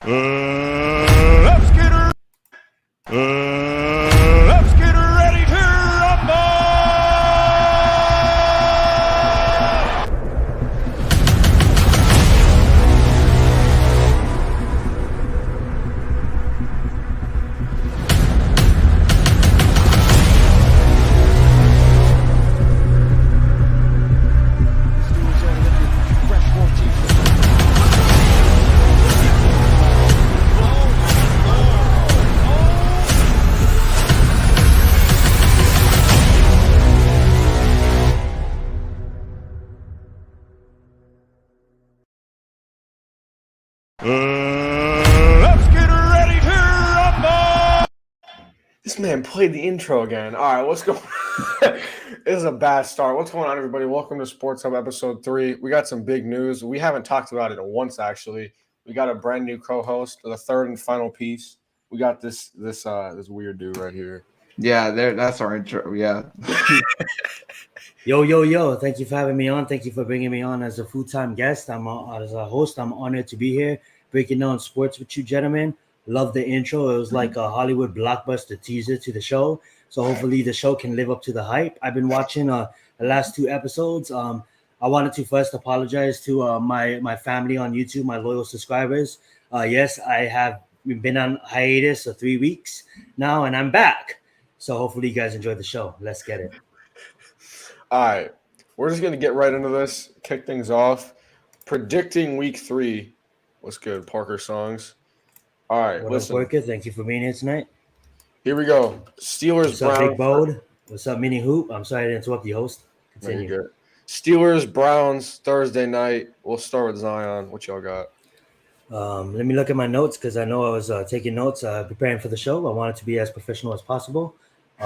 Let's get her. Let's get her ready to rumble. Let's get her ready to rumble. This man played the intro again. All right, what's going on? This is a bad start. What's going on, everybody? Welcome to Sports Hub episode 3. We got some big news. We haven't talked about it once, actually. We got a brand new co-host, the third and final piece. We got this weird dude right here. Yeah, that's our intro. Yeah. Yo. Thank you for having me on. Thank you for bringing me on as a full-time guest. As a host. I'm honored to be here breaking down sports with you, gentlemen. Love the intro. It was like a Hollywood blockbuster teaser to the show. So hopefully the show can live up to the hype. I've been watching the last 2 episodes. I wanted to first apologize to my family on YouTube, my loyal subscribers. Yes, I have been on hiatus for 3 weeks now, and I'm back. So hopefully you guys enjoyed the show. Let's get it. All right, we're just going to get right into this, kick things off. Predicting week 3. What's good, Parker Songs? All right, listen. Up, Parker? Thank you for being here tonight. Here we go. Steelers, What's up, Big Bode? What's up, Mini Hoop? I'm sorry to interrupt the host. Continue. Very good. Steelers, Browns, Thursday night. We'll start with Zion. What y'all got? Let me look at my notes because I know I was taking notes, preparing for the show. I wanted to be as professional as possible.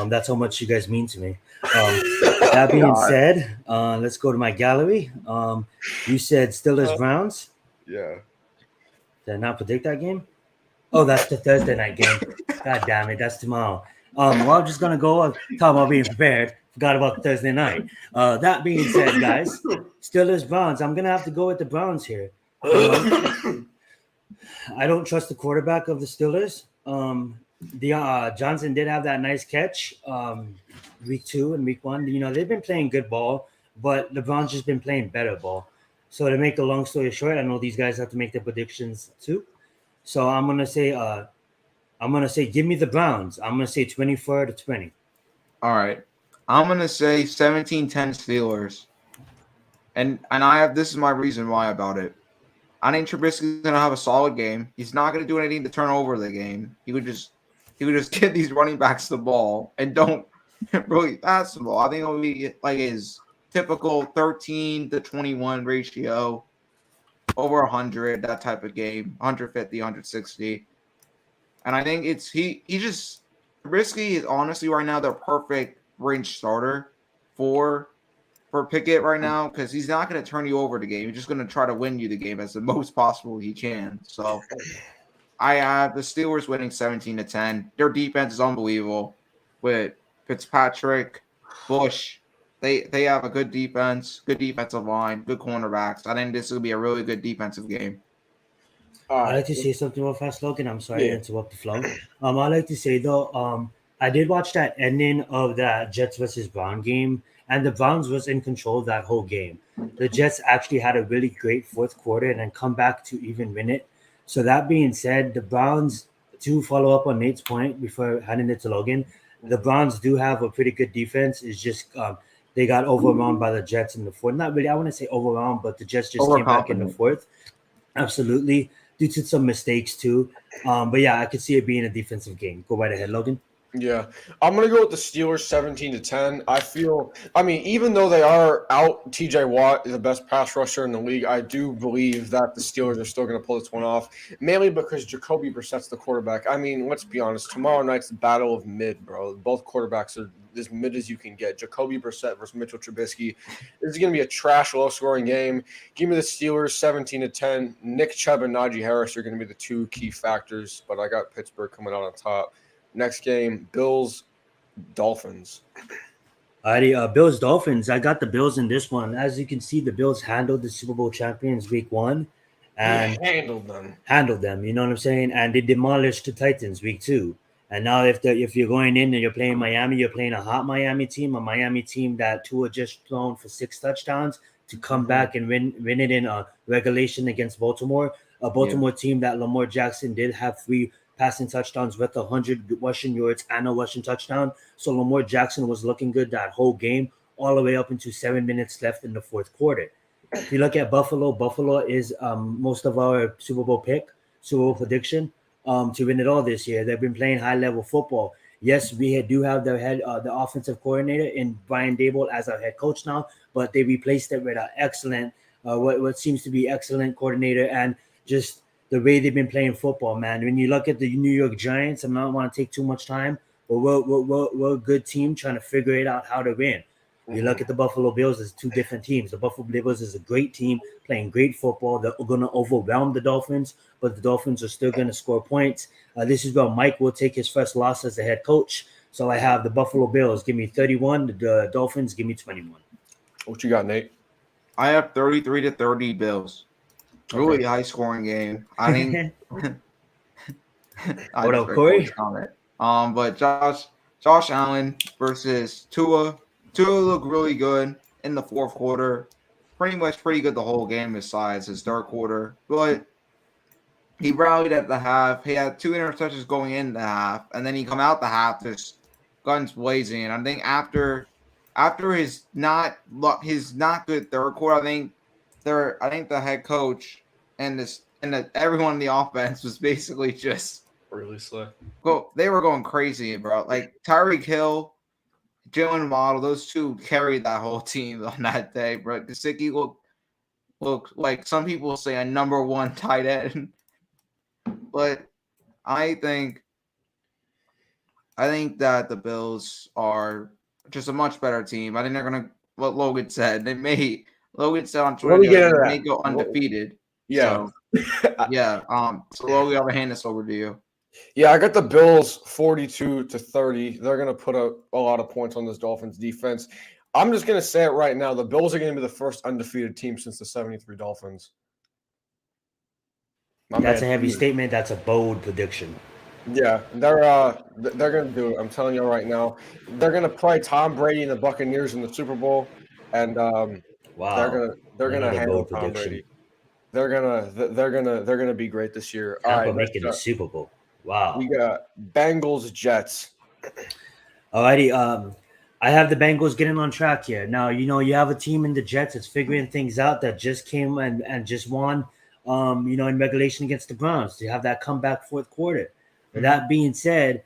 That's how much you guys mean to me. That being said, let's go to my gallery. You said Steelers, Browns. Yeah. Did I not predict that game? Oh, that's the Thursday night game. God damn it, that's tomorrow. Well, I'm just gonna go talk about being prepared. Forgot about Thursday night. That being said, guys, Steelers, Browns. I'm gonna have to go with the Browns here. I don't trust the quarterback of the Steelers. Johnson did have that nice catch week 2 and week 1. You know, they've been playing good ball, but the Browns just been playing better ball. So to make the long story short, I know these guys have to make their predictions too. So I'm gonna say give me the Browns. I'm gonna say 24-20. All right. I'm gonna say 17-10 Steelers. And I have this is my reason why about it. I think Trubisky's gonna have a solid game. He's not gonna do anything to turn over the game. He would just get these running backs the ball and don't really pass the ball. I think it'll be like his typical 13-21 ratio, over 100, that type of game, 150, 160. And I think Trubisky is honestly right now the perfect range starter for Pickett right now because he's not going to turn you over the game. He's just going to try to win you the game as the most possible he can. So I have the Steelers winning 17-10. Their defense is unbelievable with Fitzpatrick, Bush. They have a good defense, good defensive line, good cornerbacks. I think this will be a really good defensive game. I'd like to say something real fast, Logan. I'm sorry to interrupt the flow. I'd like to say, though, I did watch that ending of that Jets versus Brown game, and the Browns was in control that whole game. The Jets actually had a really great fourth quarter and then come back to even win it. So that being said, the Browns, to follow up on Nate's point before handing it to Logan, the Browns do have a pretty good defense. It's just they got overwhelmed by the Jets in the fourth. Not really, I wouldn't say overwhelmed, but the Jets just came back in the fourth. Absolutely. Due to some mistakes too. But yeah, I could see it being a defensive game. Go right ahead, Logan. Yeah, I'm going to go with the Steelers 17-10. Even though they are out, TJ Watt is the best pass rusher in the league, I do believe that the Steelers are still going to pull this one off, mainly because Jacoby Brissett's the quarterback. Let's be honest, tomorrow night's the battle of mid, bro. Both quarterbacks are as mid as you can get. Jacoby Brissett versus Mitchell Trubisky. This is going to be a trash, low-scoring game. Give me the Steelers 17-10. Nick Chubb and Najee Harris are going to be the 2 key factors, but I got Pittsburgh coming out on top. Next game, Bills, Dolphins. Alrighty, Bills, Dolphins. I got the Bills in this one. As you can see, the Bills handled the Super Bowl champions week 1. and handled them. You know what I'm saying? And they demolished the Titans week 2. And now if you're going in and you're playing Miami, you're playing a hot Miami team that Tua just thrown for 6 touchdowns to come back and win it in a regulation against Baltimore, a Baltimore team that Lamar Jackson did have 3 passing touchdowns with 100 rushing yards and a rushing touchdown. So Lamar Jackson was looking good that whole game, all the way up into 7 minutes left in the fourth quarter. If you look at Buffalo is most of our Super Bowl prediction to win it all this year. They've been playing high level football. Yes, we do have the offensive coordinator in Brian Daboll as our head coach now, but they replaced it with an excellent, what seems to be excellent coordinator, and just the way they've been playing football, man. When you look at the New York Giants, I'm not want to take too much time, but we're a good team trying to figure it out how to win. You look at the Buffalo Bills as 2 different teams. The Buffalo Bills is a great team playing great football. They're going to overwhelm the Dolphins, but the Dolphins are still going to score points. This is where Mike will take his first loss as the head coach. So I have the Buffalo Bills. Give me 31. The Dolphins, give me 21. What you got, Nate? I have 33-30 Bills. Really high scoring game. I think. What up, Corey? But Josh Allen versus Tua. Tua looked really good in the fourth quarter. Pretty good the whole game besides his third quarter. But he rallied at the half. He had 2 interceptions going in the half, and then he come out the half just guns blazing. And I think after his not good third quarter, I think the head coach and everyone in the offense was basically just really slow. Well, they were going crazy, bro. Like Tyreek Hill, Jalen Waddle, those 2 carried that whole team on that day, bro. Gesicki looked like some people say a number 1 tight end. But I think that the Bills are just a much better team. I think they're gonna what Logan said. Logan said on Twitter they may go undefeated. Yeah. So, so Logan, I'll hand this over to you. Yeah, I got the Bills 42-30. They're going to put a lot of points on this Dolphins defense. I'm just going to say it right now. The Bills are going to be the first undefeated team since the 73 Dolphins. That's a heavy statement. That's a bold prediction. Yeah, they're going to do it. I'm telling you right now. They're going to play Tom Brady and the Buccaneers in the Super Bowl, and wow, they're going to handle Tom Brady. They're gonna be great this year. All right, making the Super Bowl. Wow. We got Bengals Jets. Alrighty. I have the Bengals getting on track here. Now, you have a team in the Jets that's figuring things out that just came and just won in regulation against the Browns. You have that comeback fourth quarter. But that being said,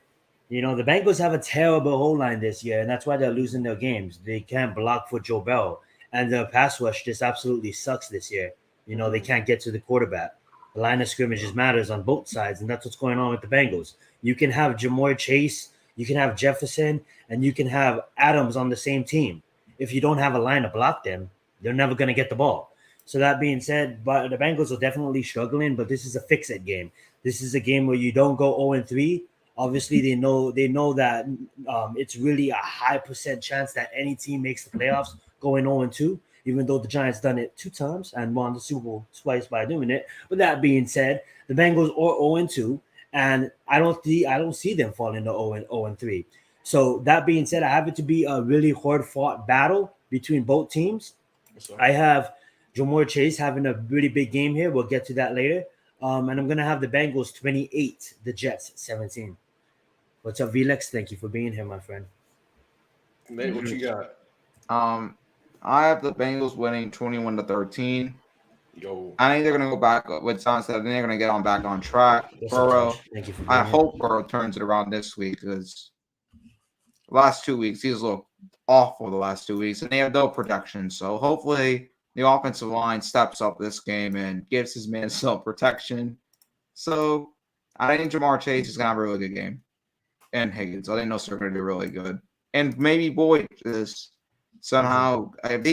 the Bengals have a terrible whole line this year, and that's why they're losing their games. They can't block for Joe Burrow, and the pass rush just absolutely sucks this year. They can't get to the quarterback. The line of scrimmages matters on both sides, and that's what's going on with the Bengals. You can have Jamar Chase, you can have Jefferson, and you can have Adams on the same team. If you don't have a line to block them, they're never going to get the ball. So that being said, but the Bengals are definitely struggling, but this is a fix-it game. This is a game where you don't go 0-3. Obviously, they know that it's really a high % chance that any team makes the playoffs going 0-2. Even though the Giants done it 2 times and won the Super Bowl twice by doing it. But that being said, the Bengals are 0-2, and I don't see them falling to 0-3. So that being said, I have it to be a really hard-fought battle between both teams. I have Jamar Chase having a really big game here. We'll get to that later. And I'm going to have the Bengals 28, the Jets 17. What's up, Vlex? Thank you for being here, my friend. Nate, what you got? I have the Bengals winning 21-13. Yo. I think they're going to go back with Tom said. I think they're going to get back on track. Burrow. Thank you for I hope Burrow turns it around this week because last 2 weeks he's looked awful the last 2 weeks, and they have no protection. So hopefully the offensive line steps up this game and gives his man some protection. So I think Jamar Chase is going to have a really good game, and Higgins. I think those are going to do really good, and maybe Boyd is. Somehow, if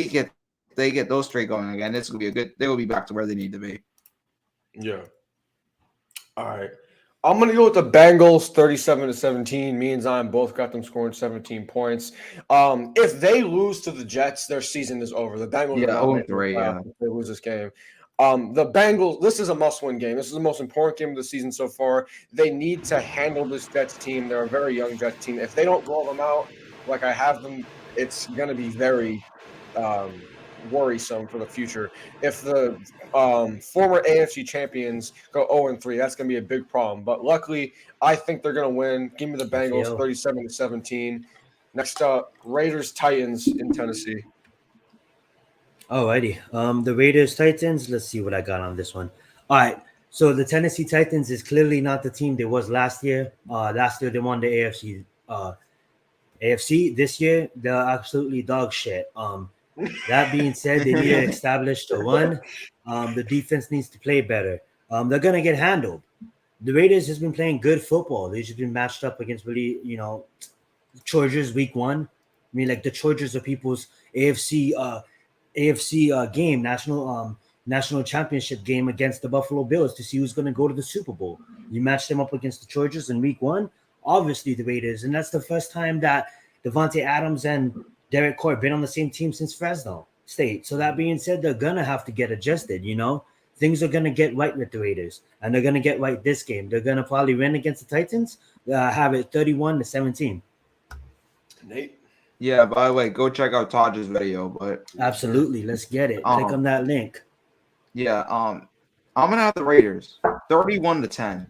they get those 3 going again, it's gonna be they will be back to where they need to be. Yeah. All right. I'm gonna go with the Bengals 37-17. Me and Zion both got them scoring 17 points. If they lose to the Jets, their season is over. The Bengals if they lose this game. The Bengals, this is a must-win game. This is the most important game of the season so far. They need to handle this Jets team. They're a very young Jets team. If they don't blow them out like I have them, it's going to be very worrisome for the future. If the former AFC champions go 0-3, that's going to be a big problem. But luckily, I think they're going to win. Give me the Bengals 37-17. Next up, Raiders-Titans in Tennessee. Alrighty. The Raiders Titans. Let's see what I got on this one. All right. So the Tennessee Titans is clearly not the team they was last year. Last year they won the AFC. AFC this year they're absolutely dog shit. That being said, they need to establish the run. The defense needs to play better. They're gonna get handled. The Raiders has been playing good football. They've just been matched up against really, Chargers week 1. I mean, like the Chargers are people's AFC game, national championship game against the Buffalo Bills to see who's going to go to the Super Bowl. You match them up against the Chargers in week 1, obviously the Raiders, and that's the first time that Devontae Adams and Derek Carr been on the same team since Fresno State. So that being said, they're going to have to get adjusted, Things are going to get right with the Raiders, and they're going to get right this game. They're going to probably win against the Titans, have it 31-17. Nate? Yeah, by the way, go check out Taj's video. But absolutely, let's get it. Click on that link. Yeah, I'm gonna have the Raiders 31-10.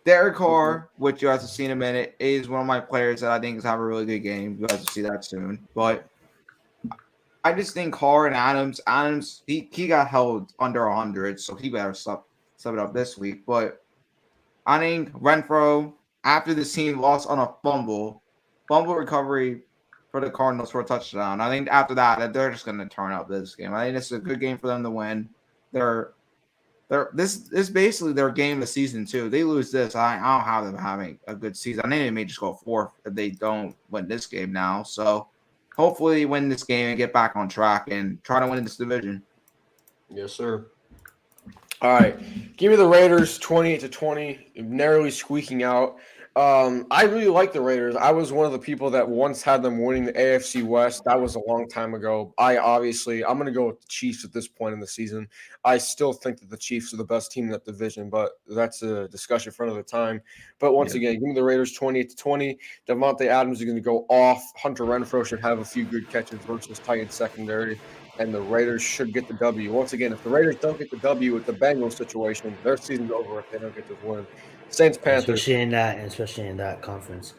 Derek Carr, which you guys will see in a minute, is one of my players that I think is having a really good game. You guys will see that soon. But I just think Carr and Adams, he got held under 100, so he better step it up this week. But I think Renfro, after this team lost on a fumble recovery for the Cardinals for a touchdown. I think after that they're just going to turn up this game. I think it's a good game for them to win. This is basically their game of the season too. They lose this, I don't have them having a good season. I think they may just go 4th if they don't win this game now. So hopefully win this game and get back on track and try to win this division. Yes, sir. All right, give me the Raiders 28-20, narrowly squeaking out. I really like the Raiders. I was one of the people that once had them winning the AFC West. That was a long time ago. I'm going to go with the Chiefs at this point in the season. I still think that the Chiefs are the best team in that division, but that's a discussion for another time. But once again, give me the Raiders 28-20. Devontae Adams is going to go off. Hunter Renfrow should have a few good catches versus Titans secondary, and the Raiders should get the W. Once again, if the Raiders don't get the W with the Bengals situation, their season's over if they don't get this win. Saints Panthers, especially in that conference.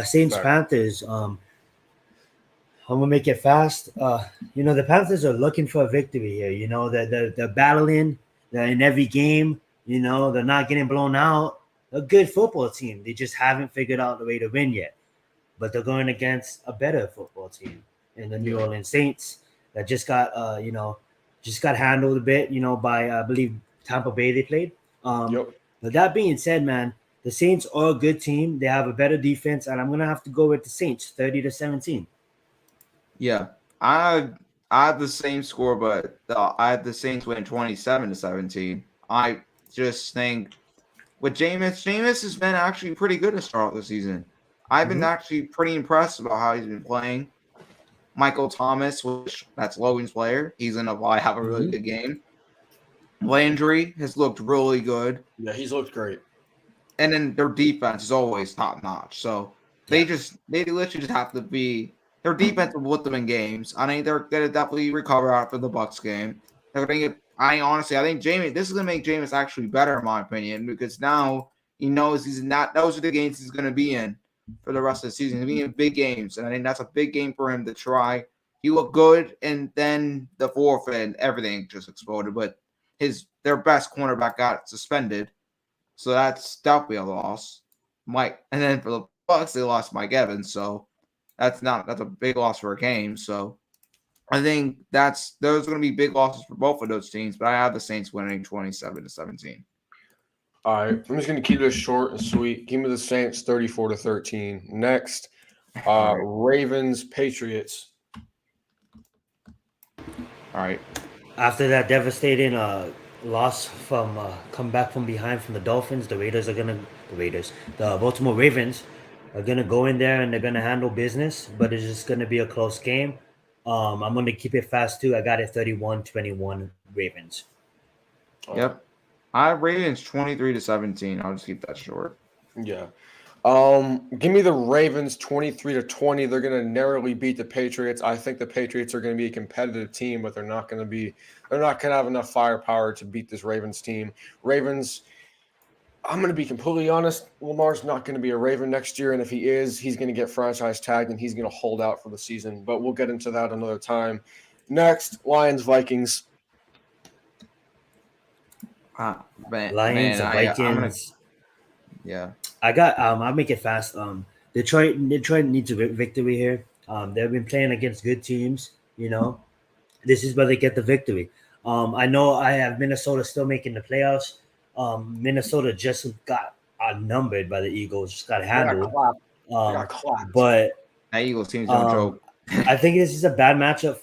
Saints Panthers. I'm gonna make it fast. The Panthers are looking for a victory here. They're battling. They're in every game. They're not getting blown out. They're a good football team. They just haven't figured out the way to win yet. But they're going against a better football team in the New Orleans Saints that just got handled a bit. By I believe Tampa Bay they played. Yep. But that being said, man, the Saints are a good team. They have a better defense, and I'm going to have to go with the Saints, 30-17. Yeah, I have the same score, but I have the Saints win 27-17. I just think with Jameis has been actually pretty good to start the season. I've been actually pretty impressed about how he's been playing. Michael Thomas, which that's Logan's player, he's going to have a really good game. Landry has looked really good. Yeah, he's looked great. And then their defense is always top notch. So they literally just have to be their defense will put them in games. I think they're gonna definitely recover after the Bucs game. I think Jameis, this is gonna make Jameis actually better in my opinion, because now he knows those are the games he's gonna be in for the rest of the season. He'll be in big games, and I think that's a big game for him to try. He looked good, and then the fourth and everything just exploded. But their best cornerback got suspended, so that's definitely a loss. And then for the Bucs, they lost Mike Evans, so that's a big loss for a game. So I think those are going to be big losses for both of those teams. But I have the Saints winning 27-17. All right, I'm just going to keep this short and sweet. Give me the Saints 34-13. Next, Ravens Patriots. All right. After that devastating loss from come back from behind from the Dolphins, the Baltimore Ravens are gonna go in there and they're gonna handle business, but it's just gonna be a close game. I'm gonna keep it fast too. I got it 31-21 Ravens. Yep. I have Ravens 23-17. I'll just keep that short. Yeah. Give me the Ravens 23-20. They're going to narrowly beat the Patriots. I think the Patriots are going to be a competitive team, but they're not going to have enough firepower to beat this Ravens team. Ravens, I'm going to be completely honest. Lamar's not going to be a Raven next year, and if he is, he's going to get franchise tagged and he's going to hold out for the season. But we'll get into that another time. Next, Lions Vikings. Lions and Vikings. Yeah. I'll make it fast. Detroit needs a victory here. They've been playing against good teams. This is where they get the victory. I know I have Minnesota still making the playoffs. Minnesota just got outnumbered by the Eagles, just got handled. But that Eagles team's no joke. I think this is a bad matchup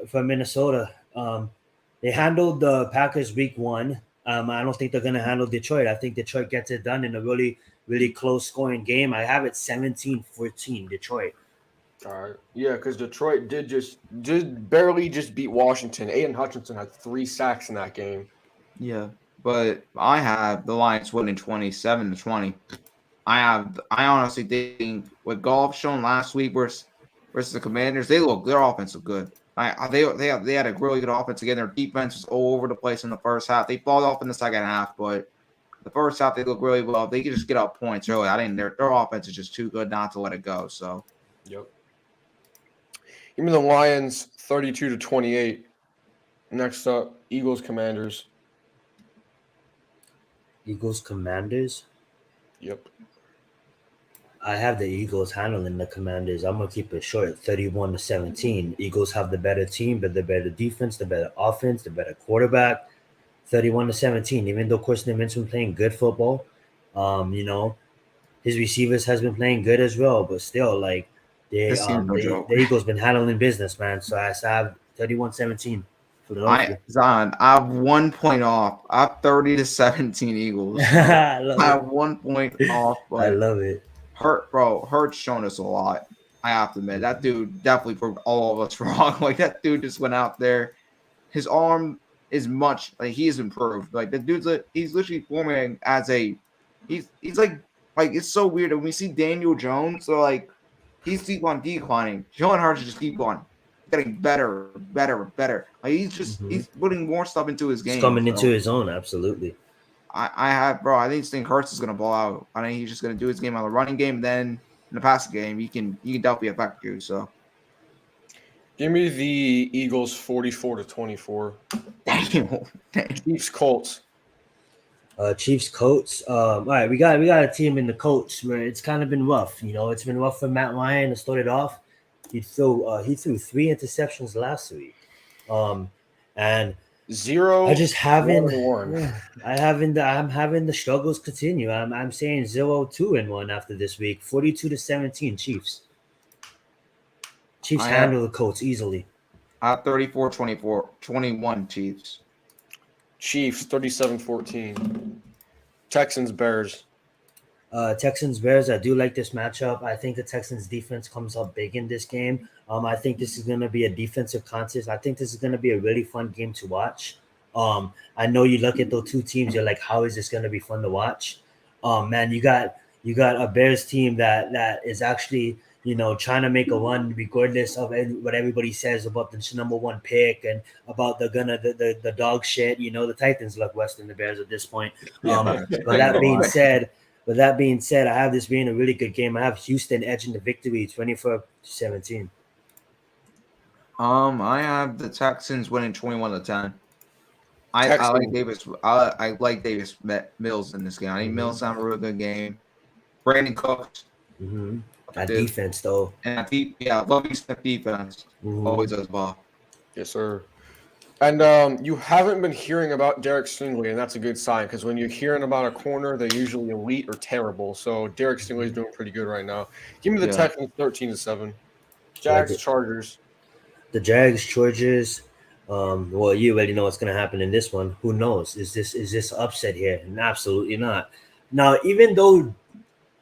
for Minnesota. They handled the Packers week 1. I don't think they're going to handle Detroit. I think Detroit gets it done in a really, really close scoring game. I have it 17-14 Detroit. All right. Yeah, because Detroit did barely beat Washington. Aiden Hutchinson had 3 sacks in that game. Yeah, but I have the Lions winning 27-20. I honestly think what Goff shown last week versus the Commanders, their offense is good. They had a really good offense again. Their defense was all over the place in the first half. They fall off in the second half, but the first half they look really well. They can just get up points early. I think their offense is just too good not to let it go. So, yep. Give me the Lions 32-28. Next up, Eagles Commanders. Eagles Commanders. Yep. I have the Eagles handling the Commanders. I'm gonna keep it short, 31-17. Eagles have the better team, but the better defense, the better offense, the better quarterback. 31-17. Even though Carson Wentz's been playing good football, his receivers has been playing good as well. But still, like the Eagles been handling business, man. So I have 31-17. I have 1 point off. I have 30-17 Eagles. I have 1 point off. But I love it. Hurt's shown us a lot. I have to admit, that dude definitely proved all of us wrong. Like, that dude just went out there. His arm is much like he has improved. Like, the dude's he's literally forming as a he's like it's so weird. When we see Daniel Jones, so like he's keep on declining. Jalen Hurts just keep on getting better. Like, he's putting more stuff into his game. He's coming into his own, absolutely. I think Hurts is going to ball out. I think he's just going to do his game on the running game. Then in the passing game, he can definitely affect you. So, give me the Eagles 44-24. Chiefs Colts. Chiefs Colts. All right, we got a team in the Colts where it's kind of been rough. It's been rough for Matt Ryan to start it off. He threw 3 interceptions last week, and 0. I just haven't. I'm having the struggles continue. I'm saying 0-2-1 after this week. 42-17 Chiefs. Chiefs handle the Colts easily. 34-21 Chiefs. Chiefs 37-14. Texans Bears. Texans Bears. I do like this matchup. I think the Texans defense comes up big in this game. I think this is going to be a defensive contest. I think this is going to be a really fun game to watch. I know you look at those two teams, you're like, how is this going to be fun to watch? Man, you got a Bears team that is actually, trying to make a run regardless of what everybody says about the #1 pick and about the dog shit. The Titans look worse than the Bears at this point. But that being said, I have this being a really good game. I have Houston edging the victory 24-17. I have the Texans winning 21-10. I like Davis. I like Davis Mills in this game. I think Mills have a real good game. Brandon Cooks. That defense, though. And love defense. Always does ball. Yes, sir. And you haven't been hearing about Derek Stingley, and that's a good sign because when you're hearing about a corner, they're usually elite or terrible. So Derek Stingley is doing pretty good right now. Give me the Texans 13-7. Jags Chargers. The Jags Chargers. Well, you already know what's going to happen in this one. Who knows? Is this upset here? And absolutely not. Now, even though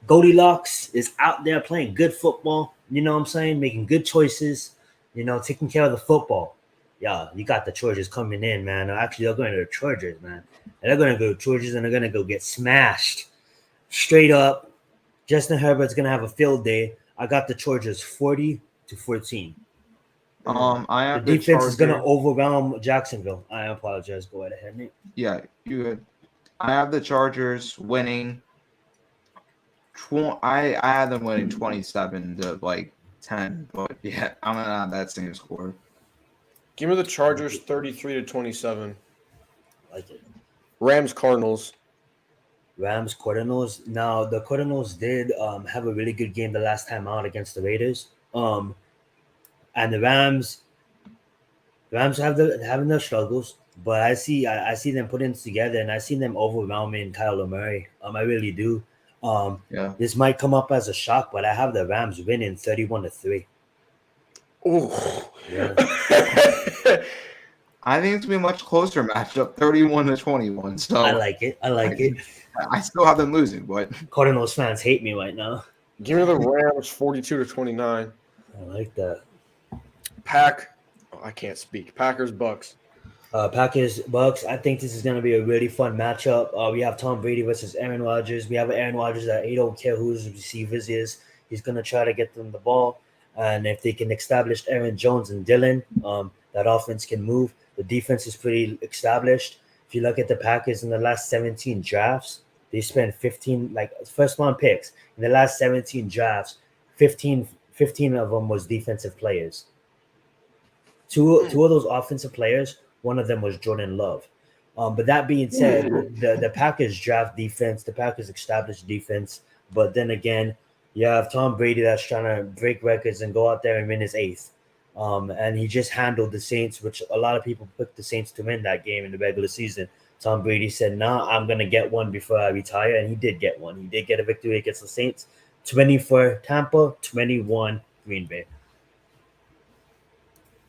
Goldilocks is out there playing good football, you know what I'm saying, making good choices, taking care of the football. yeah, you got the Chargers coming in, man. Actually, they're going to the Chargers, man. And they're going to go to Chargers and they're going to go get smashed straight up. Justin Herbert's going to have a field day. I got the Chargers 40-14. I The have defense is going to Chargers. overwhelm Jacksonville. I apologize. Go right ahead, Nate. Yeah, you good. I have the Chargers winning. I had them winning 27-10, but yeah, I'm gonna have that same score. Give me the Chargers 33-27. Like it. Rams Cardinals. Rams, Cardinals. Now the Cardinals did have a really good game the last time out against the Raiders. And the Rams have having their struggles, but I see them putting it together, and I see them overwhelming Kyler Murray. I really do. Yeah. This might come up as a shock, but I have the Rams winning 31-3. Ooh. Yeah. I think it's gonna be a much closer matchup, 31-21. So I like it. I still have them losing, but Cardinals fans hate me right now. Give me the Rams 42-29. I like that. I can't speak. Packers Bucks. Packers, Bucks. I think this is going to be a really fun matchup. We have Tom Brady versus Aaron Rodgers. We have Aaron Rodgers that he don't care who his receivers is. He's going to try to get them the ball. And if they can establish Aaron Jones and Dylan, that offense can move. The defense is pretty established. If you look at the Packers in the last 17 drafts, they spent 15, first round picks. In the last 17 drafts, 15 of them was defensive players. Two of those offensive players, one of them was Jordan Love. But that being said, the Packers draft defense, the Packers established defense. But then again, you have Tom Brady that's trying to break records and go out there and win his eighth. And he just handled the Saints, which a lot of people picked the Saints to win that game in the regular season. Tom Brady said, nah, I'm going to get one before I retire. And he did get one. He did get a victory against the Saints. 20 for Tampa, 21 Green Bay.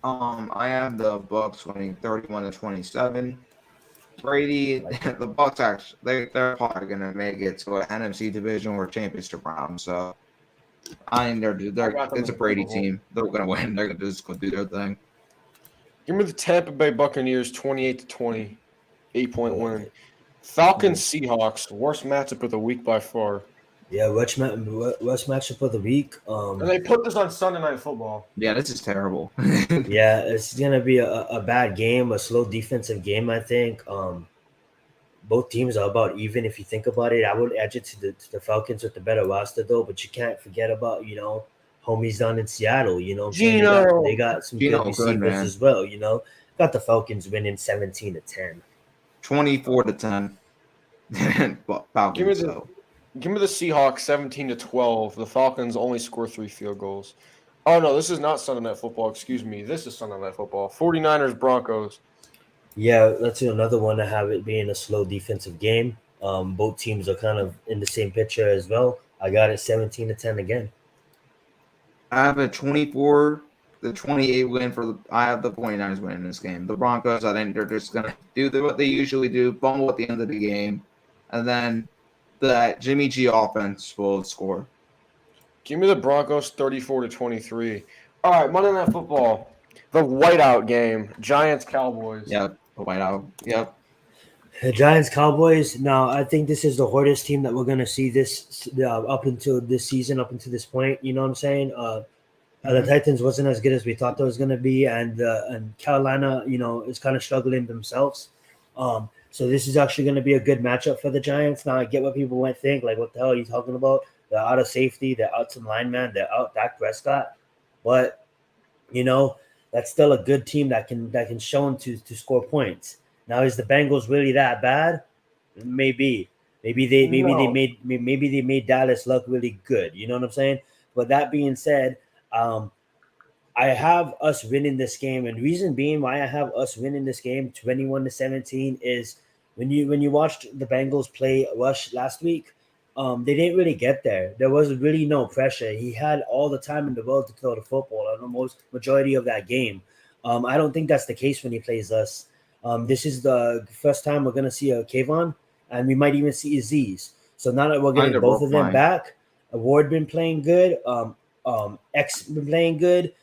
I have the Bucks winning 31-27. Brady, the Bucks actually they're probably gonna make it to an NFC division or championship round. So I think it's a Brady team. They're gonna win. They're gonna just go do their thing. Give me the Tampa Bay Buccaneers 28-20, 8-point win. Falcons Seahawks, worst matchup of the week by far. Yeah, worst matchup of the week. And they put this on Sunday Night Football. Yeah, this is terrible. Yeah, it's gonna be a bad game, a slow defensive game. I think. Both teams are about even. If you think about it, I would edge it to the Falcons with the better roster though. But you can't forget about homies down in Seattle. Gino. They got some good receivers as well. Got the Falcons winning 17-10. 24-10. Falcons. Give me the Seahawks 17-12. The Falcons only score 3 field goals. Oh, no, this is not Sunday Night Football. Excuse me. This is Sunday Night Football. 49ers Broncos. Yeah, that's another one to have it being a slow defensive game. Both teams are kind of in the same picture as well. I got it 17-10 again. I have a 24-28 win I have the 49ers winning this game. The Broncos, I think they're just going to do what they usually do, fumble at the end of the game, and then that Jimmy G offense will score. Give me the Broncos 34-23. All right, Monday Night Football. The whiteout game. Giants Cowboys. Yep, the whiteout. Yep. The Giants Cowboys. Now, I think this is the hardest team that we're going to see this up until this season, up until this point. You know what I'm saying? The Titans wasn't as good as we thought they was going to be, and Carolina, is kind of struggling themselves. So this is actually going to be a good matchup for the Giants. Now, I get what people might think, like, what the hell are you talking about? They're out of safety. They're out some lineman. They're out Dak Prescott. But, that's still a good team that can show them to score points. Now, is the Bengals really that bad? Maybe. Maybe they made Dallas look really good. You know what I'm saying? But that being said, I have us winning this game, and reason being why I have us winning this game 21-17 is when you watched the Bengals play Rush last week, they didn't really get there. There was really no pressure. He had all the time in the world to throw the football on the majority of that game. I don't think that's the case when he plays us. This is the first time we're gonna see a Kayvon, and we might even see Aziz. So now that we're getting both of them back, Ward been playing good. X been playing good.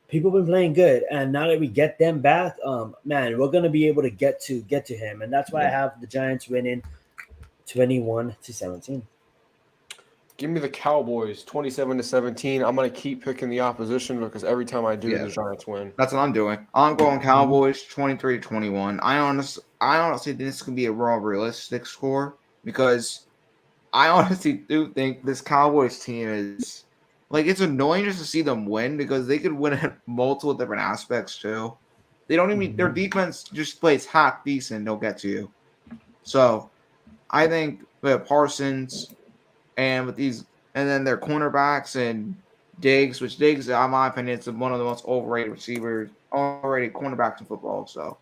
people been playing good, and now that we get them back, man, we're gonna be able to get to him, and that's why I have the Giants winning 21-17. Give me the Cowboys 27-17. I'm gonna keep picking the opposition because every time I do, the Giants win. That's what I'm doing. I'm going Cowboys 23-21. I honestly think this could be a raw realistic score because I honestly do think this Cowboys team is like it's annoying just to see them win because they could win at multiple different aspects too. They don't even their defense just plays half decent, they'll get to you. So I think with Parsons and with these and then their cornerbacks and Diggs, which Diggs, in my opinion, is one of the most overrated cornerbacks in football. So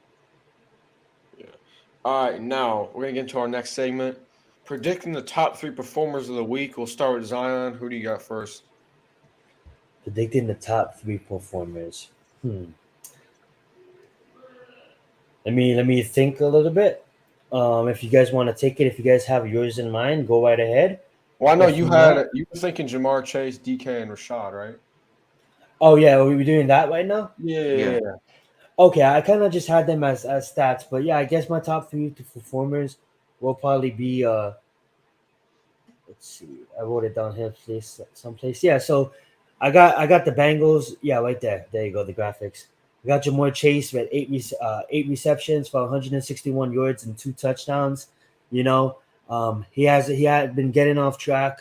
all right, now we're gonna get into our next segment. Predicting the top 3 performers of the week. We'll start with Zion. Who do you got first? Predicting the top 3 performers. Let me think a little bit. If you guys want to take it, if you guys have yours in mind, go right ahead. Well, I know you were thinking Jamar Chase, DK, and Rashad, right? Oh yeah, are we doing that right now? Yeah. Okay, I kind of just had them as stats, but yeah, I guess my top 3 performers will probably be let's see, I wrote it down here someplace. Yeah, so I got the Bengals. Yeah, right there. There you go, the graphics. I got Jamar Chase with 8 receptions for 161 yards and 2 touchdowns. You know, he had been getting off track.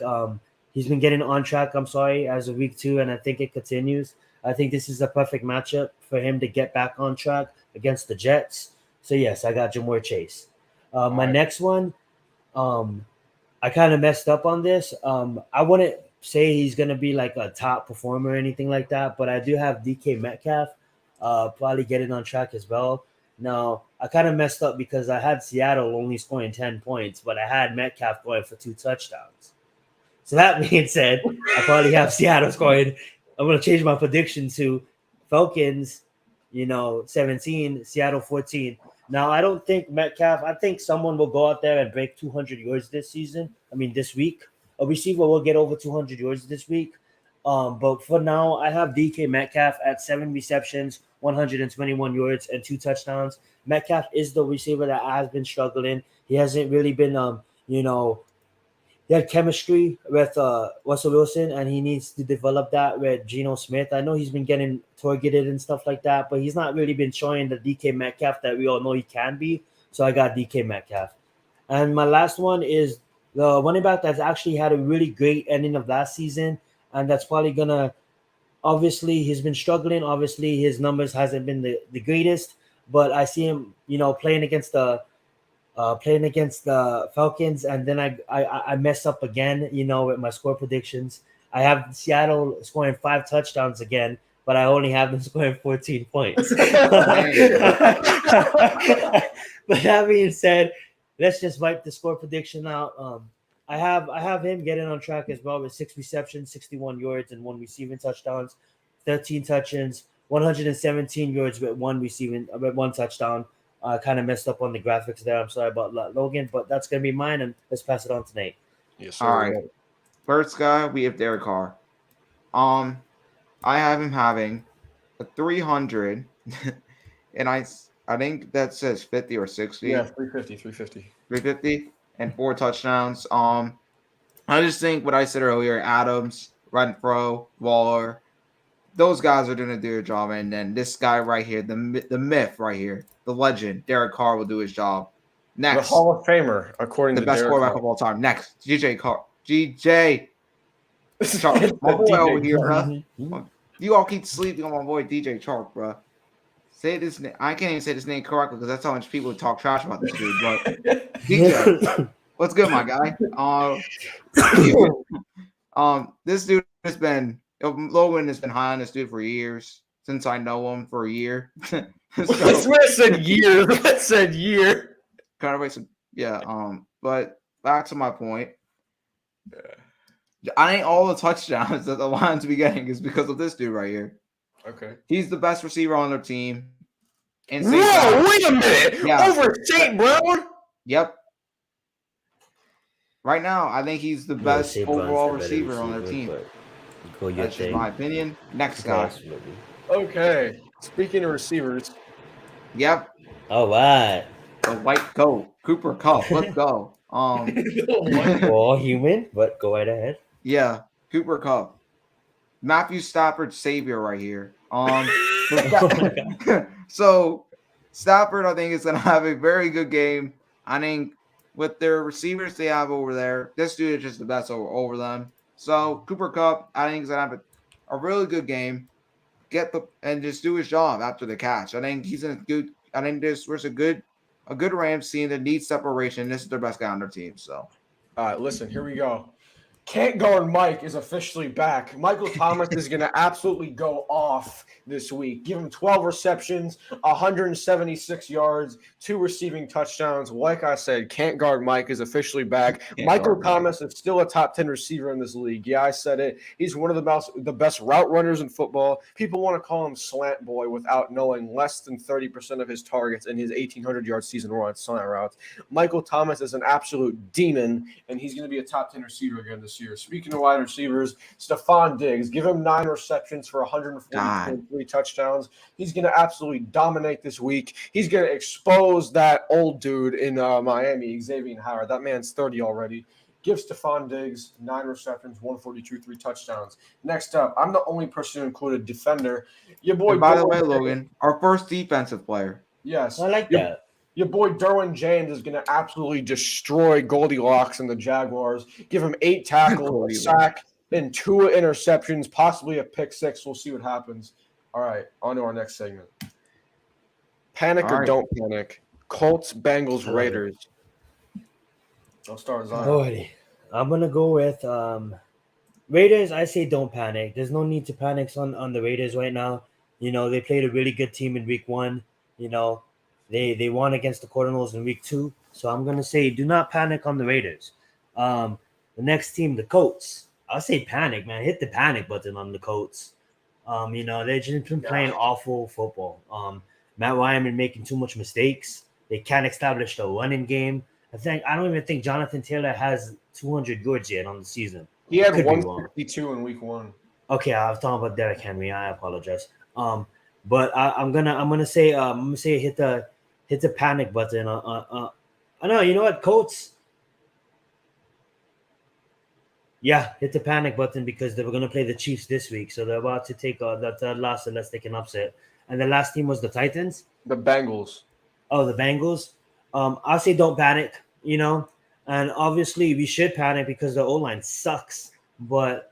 He's been getting on track, as of week 2, and I think it continues. I think this is a perfect matchup for him to get back on track against the Jets. So yes, I got Jamar Chase. My next one, I kind of messed up on this. I wouldn't say he's going to be like a top performer or anything like that, but I do have DK Metcalf probably getting on track as well. Now, I kind of messed up because I had Seattle only scoring 10 points, but I had Metcalf going for 2 touchdowns. So that being said, I probably have Seattle scoring. I'm going to change my prediction to Falcons, 17, Seattle 14. Now, I don't think Metcalf, I think someone will go out there and break 200 yards this week. A receiver will get over 200 yards this week. But for now, I have DK Metcalf at 7 receptions, 121 yards, and 2 touchdowns. Metcalf is the receiver that has been struggling. He hasn't really been, he had chemistry with Russell Wilson, and he needs to develop that with Geno Smith. I know he's been getting targeted and stuff like that, but he's not really been showing the DK Metcalf that we all know he can be. So I got DK Metcalf. And my last one is the running back that's actually had a really great ending of last season, and that's probably going to – obviously, he's been struggling. Obviously, his numbers hasn't been the greatest, but I see him, playing against the Falcons, and then I mess up again, with my score predictions. I have Seattle scoring 5 touchdowns again, but I only have them scoring 14 points. But that being said, let's just wipe the score prediction out. I have him getting on track as well with 6 receptions, 61 yards, and 1 receiving touchdowns, 13 touchdowns, 117 yards with 1 touchdown. Kind of messed up on the graphics there. I'm sorry about Logan, but that's going to be mine, and let's pass it on to Nate. Yes, sir. All right. First guy, we have Derek Carr. I have him having a 300, and I think that says 50 or 60. Yeah, 350. 350 and 4 touchdowns. I just think what I said earlier, Adams, Renfro, Waller, those guys are going to do their job, and then this guy right here, the myth right here, the legend, Derek Carr will do his job. Next, the Hall of Famer, according to the best Derek quarterback Carr. of all time. Next, GJ Chark, my boy over here, bro. You all keep sleeping on my boy DJ Chark, bro. Say this name. I can't even say this name correctly because that's how much people talk trash about this dude. But DJ, what's good, my guy? This dude has been Logan has been high on this dude for years since I know him for a year. I said year. I said year. Kind of wasted. Yeah. But back to my point. I think all the touchdowns that the Lions be getting is because of this dude right here. Okay. He's the best receiver on their team. And whoa, wait a minute. Yeah. Over St. Brown? Yep. Right now, I think he's the best overall receiver on their team. That's just my opinion. Next guy. Okay. Speaking of receivers, Yep, All right. the white coat, Cooper Cup. Let's go. All human, but go right ahead. Yeah, Cooper Cup. Matthew Stafford's savior right here. Oh my god. So Stafford, I think, is gonna have a very good game. I think with their receivers they have over there, this dude is just the best over them. So Cooper Cup, I think, is gonna have a really good game. And just do his job after the catch. I think he's in a good. I think this was a good Rams team that needs separation. This is their best guy on their team. So all right, listen, here we go. Can't guard Mike is officially back. Michael Thomas is going to absolutely go off this week. Give him 12 receptions, 176 yards, 2 receiving touchdowns. Like I said, can't guard Mike is officially back. Michael Thomas is still a top 10 receiver in this league. Yeah, I said it. He's one of the best route runners in football. People want to call him slant boy without knowing less than 30% of his targets in his 1,800-yard season run slant routes. Michael Thomas is an absolute demon, and he's going to be a top 10 receiver again this year. Speaking of wide receivers, Stephon Diggs, give him 9 receptions for 143 touchdowns. He's going to absolutely dominate this week. He's going to expose that old dude in Miami, Xavier Howard. That man's 30 already. Give Stephon Diggs 9 receptions, 142, 3 touchdowns. Next up, I'm the only person who included defender. Your boy. And by the way, Logan, our first defensive player. Yes. I like that. Your boy Derwin James is going to absolutely destroy Goldilocks and the Jaguars. Give him 8 tackles, a sack, and 2 interceptions, possibly a pick 6. We'll see what happens. All right, on to our next segment. Panic or don't panic. Colts, Bengals, Raiders. I'll start with Zion. Alrighty. I'm going to go with Raiders. I say don't panic. There's no need to panic on the Raiders right now. You know, they played a really good team in week 1. You know, They won against the Cardinals in week 2. So I'm going to say do not panic on the Raiders. The next team, the Colts. I'll say panic, man. Hit the panic button on the Colts. You know, they've just been playing awful football. Matt Ryan been making too much mistakes. They can't establish the running game. I don't even think Jonathan Taylor has 200 yards yet on the season. He had 152 in week 1. Okay, I was talking about Derrick Henry. I apologize. But I'm gonna say hit the panic button. I know, you know what, Colts. Yeah, hit the panic button because they were gonna play the Chiefs this week, so they're about to take that loss unless they can upset. And the last team was the Titans. The Bengals. Oh, the Bengals. I'll say don't panic. You know, and obviously we should panic because the O-line sucks. But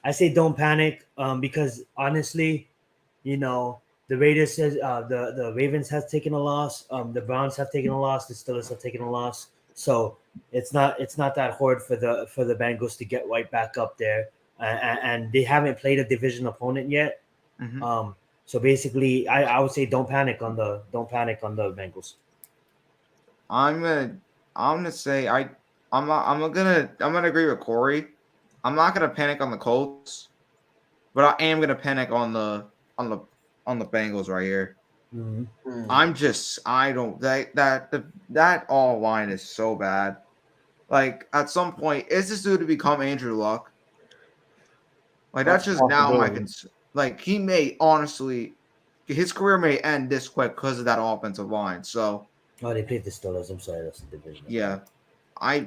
I say don't panic because honestly, you know, the Raiders says the Ravens has taken a loss. The Browns have taken a loss. The Steelers have taken a loss. So it's not that hard for the Bengals to get right back up there. And they haven't played a division opponent yet. Mm-hmm. So basically, I would say don't panic on the Bengals. I'm gonna say I'm gonna agree with Corey. I'm not gonna panic on the Colts, but I am gonna panic on the Bengals right here. Mm-hmm. That all line is so bad. Like at some point, is this dude to become Andrew Luck? Like that's just now my concern. Like he may honestly, his career may end this quick because of that offensive line. So. Oh, they played the Steelers. I'm sorry, that's the division. Yeah, I'm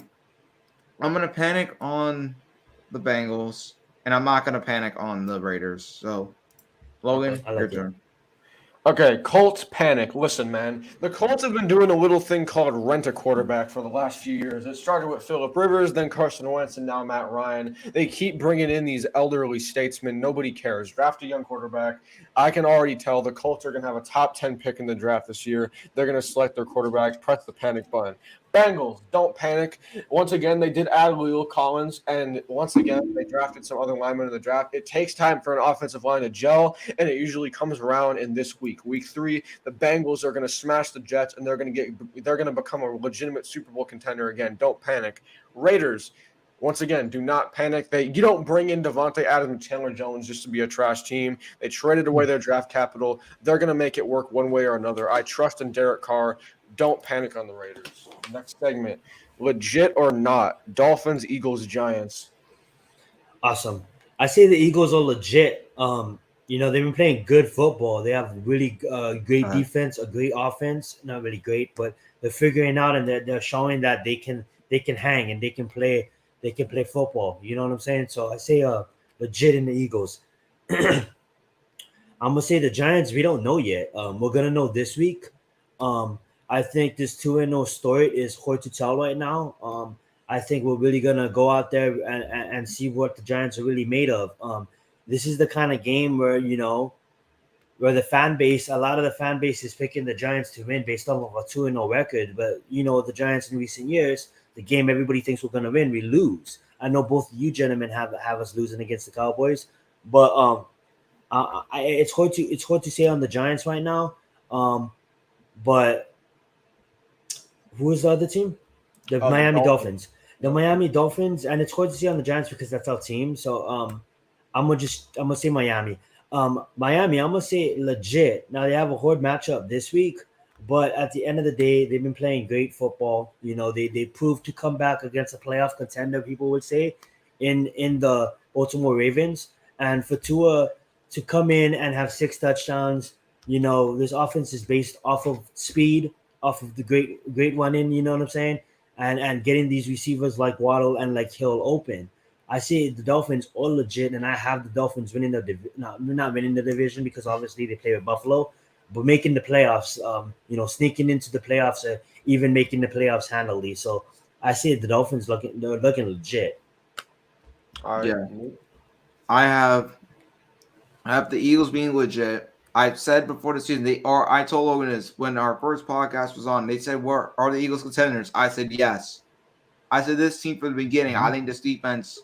gonna panic on the Bengals, and I'm not gonna panic on the Raiders. So, Logan, your turn. Okay, Colts panic. Listen, man. The Colts have been doing a little thing called rent a quarterback for the last few years. It started with Phillip Rivers, then Carson Wentz, and now Matt Ryan. They keep bringing in these elderly statesmen. Nobody cares. Draft a young quarterback. I can already tell the Colts are going to have a top 10 pick in the draft this year. They're going to select their quarterback, press the panic button. Bengals, don't panic. Once again, they did add Leo Collins, and once again, they drafted some other linemen in the draft. It takes time for an offensive line to gel, and it usually comes around in this week. Week 3, the Bengals are going to smash the Jets, and they're going to become a legitimate Super Bowl contender again. Don't panic. Raiders, once again, do not panic. You don't bring in Devontae Adams and Chandler Jones just to be a trash team. They traded away their draft capital. They're going to make it work one way or another. I trust in Derek Carr. Don't panic on the Raiders. Next segment, legit or not, Dolphins, Eagles, Giants. Awesome. I say the Eagles are legit. they've been playing good football. They have really great Uh, defense, a great offense. Not really great, but they're figuring out and they're showing that they can hang and they can play football. You know what I'm saying? So I say legit in the Eagles. I'm gonna say the Giants. We don't know yet. We're gonna know this week. I think this 2-0 story is hard to tell right now. I think we're really gonna go out there and see what the Giants are really made of. This is the kind of game where a lot of the fan base is picking the Giants to win based off of a 2-0 record. But the Giants in recent years, the game everybody thinks we're gonna win, we lose. I know both of you gentlemen have us losing against the Cowboys, but it's hard to say on the Giants right now. But who is the other team? The The Miami Dolphins. Dolphins. The Miami Dolphins, and it's hard to say on the Giants because that's our team. So I'm gonna say Miami. Miami, I'm gonna say legit. Now they have a hard matchup this week, but at the end of the day, they've been playing great football. They proved to come back against a playoff contender. People would say in the Baltimore Ravens, and for Tua to come in and have 6 touchdowns. This offense is based off of speed, off of the great running. You know what I'm saying? And getting these receivers like Waddle and like Hill open. I see the Dolphins all legit, and I have the Dolphins winning not winning the division because obviously they play with Buffalo, but making the playoffs. Sneaking into the playoffs, even making the playoffs handily. So I see the Dolphins they're looking legit. All right. yeah, I have the Eagles being legit. I said before the season they are. I told Logan this when our first podcast was on. They said, "Where are the Eagles contenders?" I said, "Yes." I said this team from the beginning. I think this defense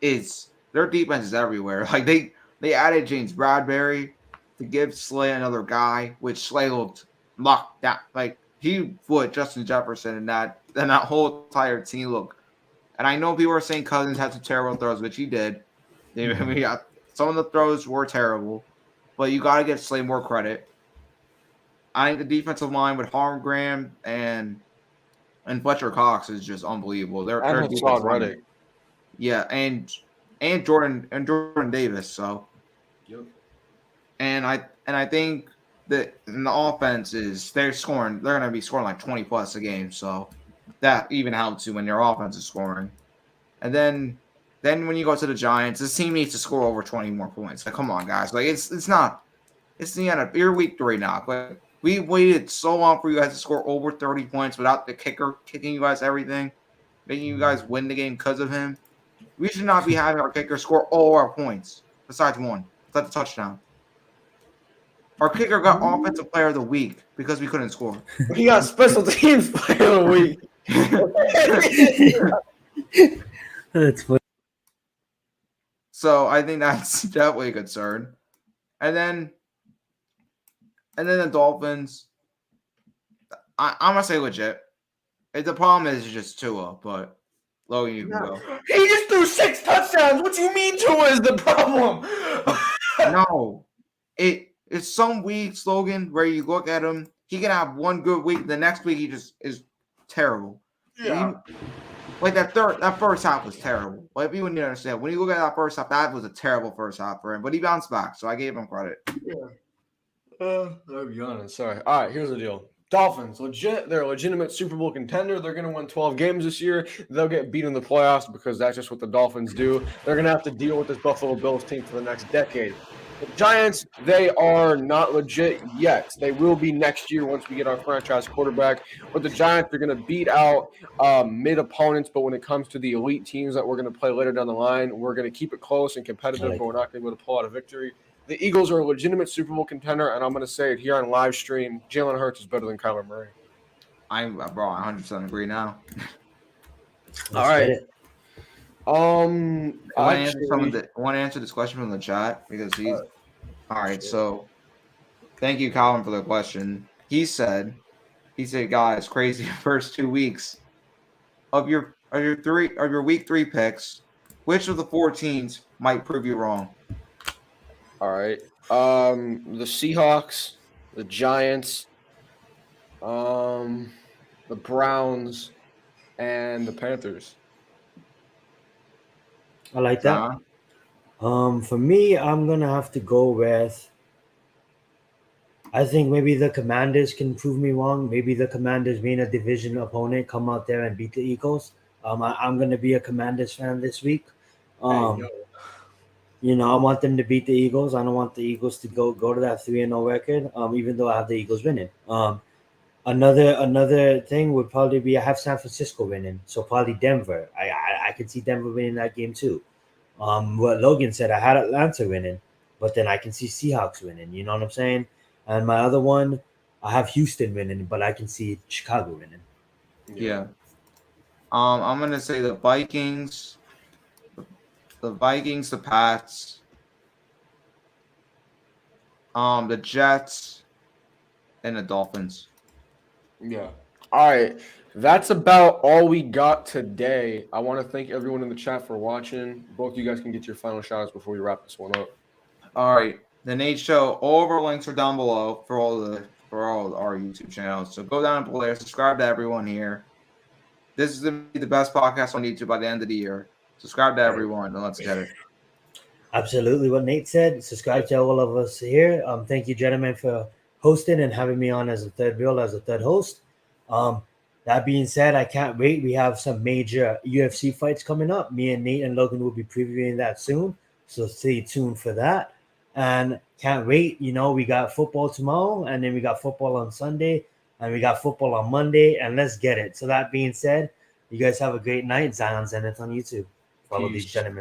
is their defense is everywhere. Like they added James Bradbury to give Slay another guy, which Slay looked locked down. Like he would Justin Jefferson and that whole entire team look. And I know people are saying Cousins had some terrible throws, which he did. I mean, some of the throws were terrible, but you got to give Slay more credit. I think the defensive line with Harm Graham and Fletcher Cox is just unbelievable. And Their defense Hassan line, Reddick. yeah, and Jordan Davis. So Yep. and I think that in the offense is they're going to be scoring like 20 plus a game. So that even helps you when your offense is scoring. And then when you go to the Giants, this team needs to score over 20 more points. Like, come on, guys. Like it's not it's the end of you're week 3 now. Like we waited so long for you guys to score over 30 points without the kicker kicking you guys everything, making you guys win the game because of him. We should not be having our kicker score all our points besides one. Besides the touchdown. Our kicker got offensive player of the week because we couldn't score. He got special teams player of the week. That's funny. So I think that's definitely a concern. And then the Dolphins. I'm gonna say legit. The problem is just Tua, but Logan, you can go. He just threw 6 touchdowns. What do you mean Tua is the problem? No, it's some weeks, Logan, where you look at him, he can have one good week. The next week he just is terrible. Yeah. Like that first half was terrible. Like people need to understand when you look at that first half, that was a terrible first half for him. But he bounced back, so I gave him credit. I'll be honest. Sorry. All right, here's the deal. Dolphins, legit. They're a legitimate Super Bowl contender. They're going to win 12 games this year. They'll get beat in the playoffs because that's just what the Dolphins do. They're going to have to deal with this Buffalo Bills team for the next decade. The Giants, they are not legit yet. They will be next year once we get our franchise quarterback. But the Giants are going to beat out mid opponents. But when it comes to the elite teams that we're going to play later down the line, we're going to keep it close and competitive, but we're not going to be able to pull out a victory. The Eagles are a legitimate Super Bowl contender, and I'm going to say it here on live stream. Jalen Hurts is better than Kyler Murray. I 100% agree now. All right. I want to answer this question from the chat because he's all right. So, thank you, Colin, for the question. He said, guys, crazy first 2 weeks of your week 3 picks. Which of the 4 teams might prove you wrong? All right. The Seahawks, the Giants, the Browns, and the Panthers. I like that. For me, I'm gonna have to go with. I think maybe the Commanders can prove me wrong. Maybe the Commanders, being a division opponent, come out there and beat the Eagles. I'm gonna be a Commanders fan this week. Hey, yo. I want them to beat the Eagles. I don't want the Eagles to go to that 3-0 record. Even though I have the Eagles winning. Another thing would probably be I have San Francisco winning, so probably Denver. I could see Denver winning that game too. What Logan said, I had Atlanta winning, but then I can see Seahawks winning. You know what I'm saying? And my other one, I have Houston winning, but I can see Chicago winning. Yeah. I'm gonna say the Vikings, the Pats, the Jets, and the Dolphins. Yeah. All right. That's about all we got today. I want to thank everyone in the chat for watching. Both of you guys can get your final shots before we wrap this one up. All right, the Nate Show. All of our links are down below for all our YouTube channels. So go down below there, subscribe to everyone here. This is gonna be the best podcast on YouTube by the end of the year. Subscribe to everyone and let's get it. Absolutely, what Nate said. Subscribe to all of us here. Thank you, gentlemen, for hosting and having me on as a third host. That being said, I can't wait. We have some major UFC fights coming up. Me and Nate and Logan will be previewing that soon, so stay tuned for that. And can't wait. We got football tomorrow, and then we got football on Sunday, and we got football on Monday, and let's get it. So that being said, you guys have a great night. Zion's and it's on YouTube. Follow these Peace. gentlemen.